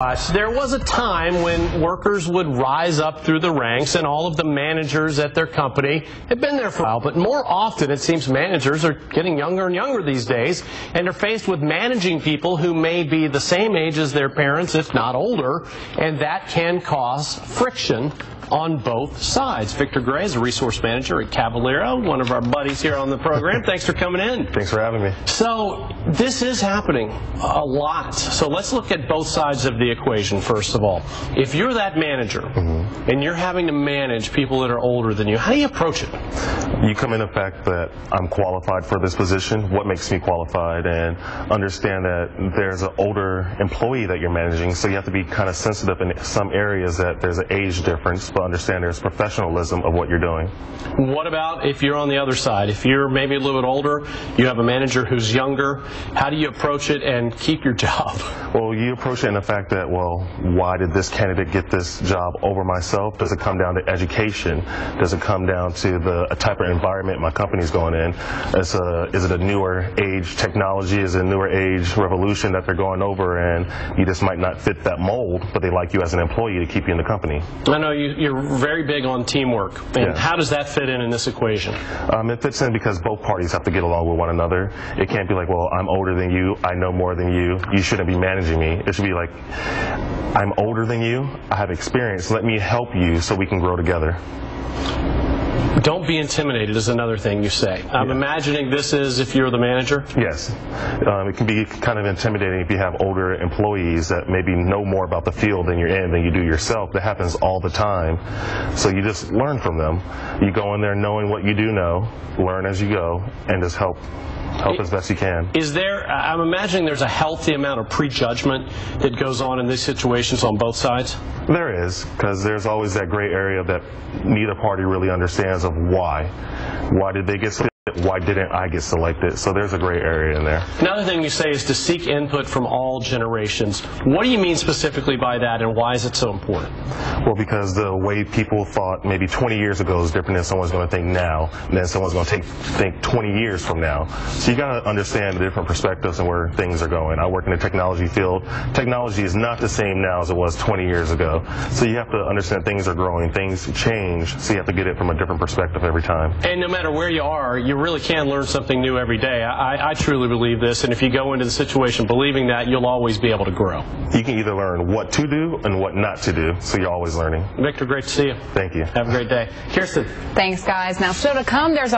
There was a time when workers would rise up through the ranks and all of the managers at their company had been there for a while, but more often it seems managers are getting younger and younger these days and are faced with managing people who may be the same age as their parents, if not older, and that can cause friction on both sides. Victor Gray is a resource manager at Kavaliro, one of our buddies here on the program. Thanks for coming in. Thanks for having me. So this is happening a lot. So let's look at both sides of the equation first of all. If you're that manager and you're having to manage people that are older than you, how do you approach it? You come in the fact that I'm qualified for this position, what makes me qualified, and understand that there's an older employee that you're managing, so you have to be kind of sensitive in some areas that there's an age difference, but understand there's professionalism of what you're doing. What about if you're on the other side? If you're maybe a little bit older, you have a manager who's younger, how do you approach it and keep your job? Well, you approach it in the fact that, well, why did this candidate get this job over myself? Does it come down to education? Does it come down to the type of environment my company's going in? Is it a newer age technology? Is it a newer age revolution that they're going over, and you just might not fit that mold, but they like you as an employee to keep you in the company? I know you're very big on teamwork. And how does that fit in this equation? It fits in because both parties have to get along with one another. It can't be like, well, I'm older than you, I know more than you, you shouldn't be managing me. It should be like, I'm older than you, I have experience, let me help you so we can grow together. Don't be intimidated is another thing you say. I'm imagining this is if you're the manager? Yes. It can be kind of intimidating if you have older employees that maybe know more about the field than you're in than you do yourself. That happens all the time. So you just learn from them. You go in there knowing what you do know, learn as you go, and just help as best you can. Is there, I'm imagining there's a healthy amount of prejudgment that goes on in these situations on both sides? There is, because there's always that gray area that neither party really understands of why. Why did they get selected? Why didn't I get selected? So there's a gray area in there. Another thing you say is to seek input from all generations. What do you mean specifically by that, and why is it so important? Well, because the way people thought maybe 20 years ago is different than someone's going to think now, and then someone's going to think 20 years from now. So you got to understand the different perspectives and where things are going. I work in the technology field. Technology is not the same now as it was 20 years ago. So you have to understand things are growing, things change, so you have to get it from a different perspective every time. And no matter where you are, you really can learn something new every day. I truly believe this, and if you go into the situation believing that, you'll always be able to grow. You can either learn what to do and what not to do, so you're always learning. Victor, great to see you. Thank you. Have a great day. Kirsten. Thanks, guys. Now, still to come, there's a